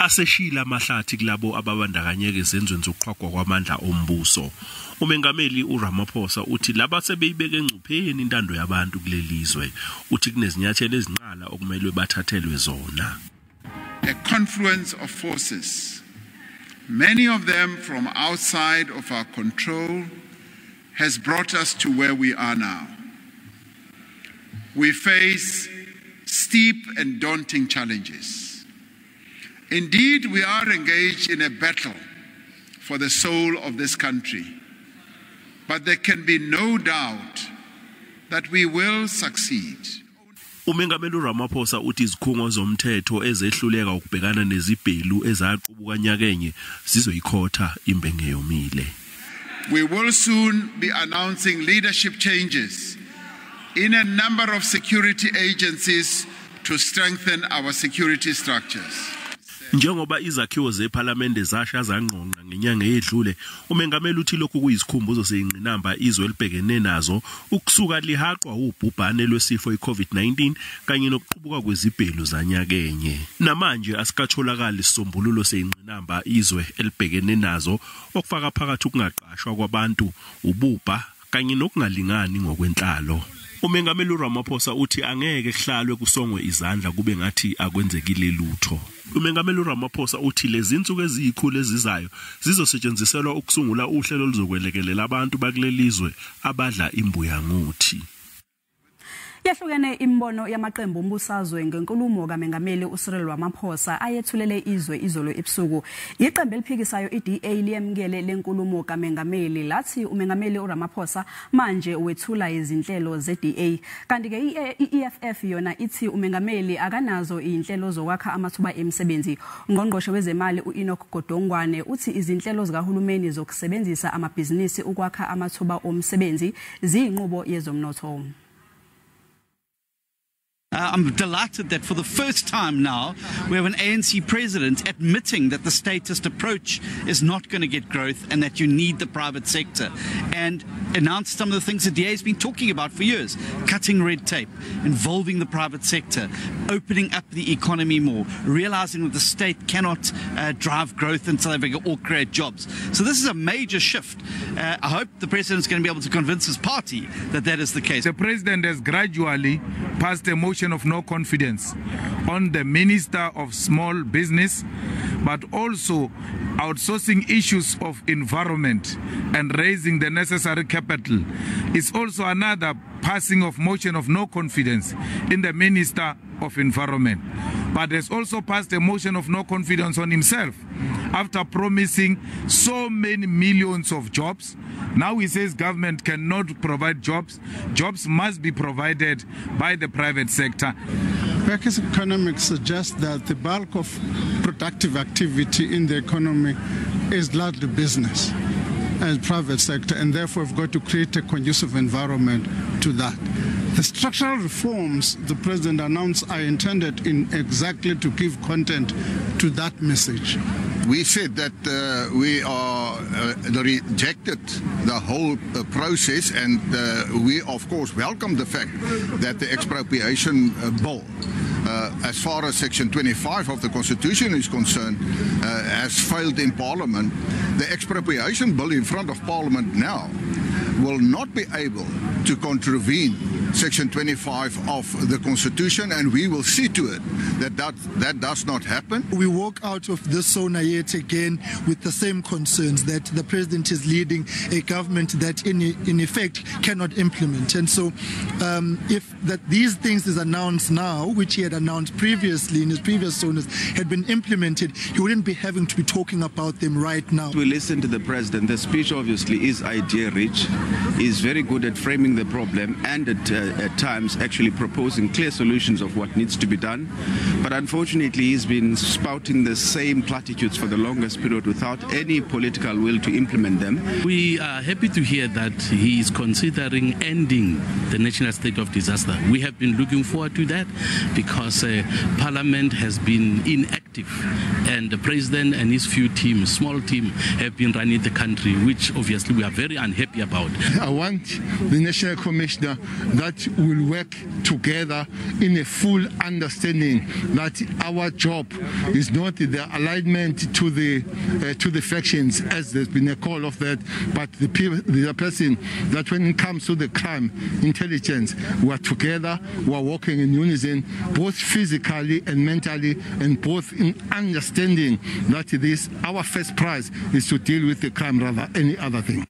aseshila amahlathi kulabo ababandakanyeke ezenzweni zokuqhwagwa kwamandla ombuso. Umengameli uRamaphosa uthi laba sebeyibeke engcupheni intando yabantu kulelizwe, uthi kunezinyathelo ezinqala okumele bathathelwe zona. A confluence of forces, many of them from outside of our control, has brought us to where we are now. We face steep and daunting challenges. Indeed, we are engaged in a battle for the soul of this country. But there can be no doubt that we will succeed. Umengameli Ramaphosa uthi izikhungo zomthetho ezehluleka ukubhekana nezibhelu ezaqubuka nyakenye zizoyikhotha imbenge yomile. We will soon be announcing leadership changes in a number of security agencies to strengthen our security structures. Njengoba izakhiwo zeParliament zasha zangqonqa ngenyanga edlule, umengameli uthi lokhu kuyisikhumbuzo seyingqinamba izwe elibhekene nazo ukusuka lihaqwa ubhubhane lwesifo iCovid-19 kanye nokuqubuka kwezibhelu zanyakenye. Namanje asikatholakala isisombululo seyingqinamba izwe elibhekene nazo okufaka phakathi ukungaqashwa kwabantu, ububha kanye nokungalingani ngokwenhlalo. Umengameli Ramaphosa uthi angeke kuhlalwe kusongwe izandla kube ngathi akwenzekile lutho. Umengameli Ramaphosa uthi lezi insuku ezikhulu ezizayo zizosetshenziselwa ukusungula uhlelo oluzokwelekelela abantu bakulelizwe abadla imbuya ngothi. Yahlukene imbono yamaqembu ombusazwe ngenkulumo kamengameli uCyril Ramaphosa ayethulele izwe izolo ebusuku. Iqembu eliphikisayo iDA liyemukele lenkulumo kamengameli lathi umengameli uRamaphosa manje wethula izinhlelo zeDA. Kanti ke iEFF yona ithi umengameli akanazo izinhlelo zokwakha amathuba emisebenzi. Ungqongqoshe wezemali uEnoch Godongwane uthi izinhlelo zikaHulumeni zokusebenzisa amabhizinisi ukwakha amathuba omsebenzi ziyinqubo yezomnotho. I'm delighted that for the first time now we have an ANC president admitting that the statist approach is not going to get growth and that you need the private sector, and announced some of the things the DA has been talking about for years: cutting red tape, involving the private sector, opening up the economy more, realizing that the state cannot drive growth in South Africa or create jobs. So this is a major shift. I hope the president is going to be able to convince his party that that is the case. The president has gradually passed a motion of no confidence on the Minister of Small Business, but also outsourcing issues of environment and raising the necessary capital is also another passing of motion of no confidence in the Minister of Environment, but has also passed a motion of no confidence on himself after promising so many millions of jobs. Now he says government cannot provide jobs. Jobs must be provided by the private sector. Beck's economics suggests that the bulk of productive activity in the economy is largely business and private sector, and therefore we've got to create a conducive environment to that. The structural reforms the president announced are intended in exactly to give content to that message. We said that we are rejected the whole process, and we of course welcome the fact that the expropriation bill, as far as Section 25 of the Constitution is concerned, has failed in Parliament. The expropriation bill in front of Parliament now will not be able to contravene Section 25 of the Constitution, and we will see to it that that does not happen. We walk out of this sauna yet again with the same concerns that the president is leading a government that in effect cannot implement. And so if these things is announced now, which he had announced previously in his previous saunas, had been implemented, he wouldn't be having to be talking about them right now. We listen to the president. The speech obviously is idea rich. He's very good at framing the problem and at times actually proposing clear solutions of what needs to be done. But unfortunately, he's been spouting the same platitudes for the longest period without any political will to implement them. We are happy to hear that he is considering ending the national state of disaster. We have been looking forward to that because Parliament has been inactive, and the president and his small team, have been running the country, which obviously we are very unhappy about. I want the National Commissioner that that will work together in a full understanding that our job is not the alignment to the factions, as there's been a call of that, but the person that when it comes to the crime intelligence, we are together, we are working in unison, both physically and mentally, and both in understanding that our first prize is to deal with the crime rather than any other thing.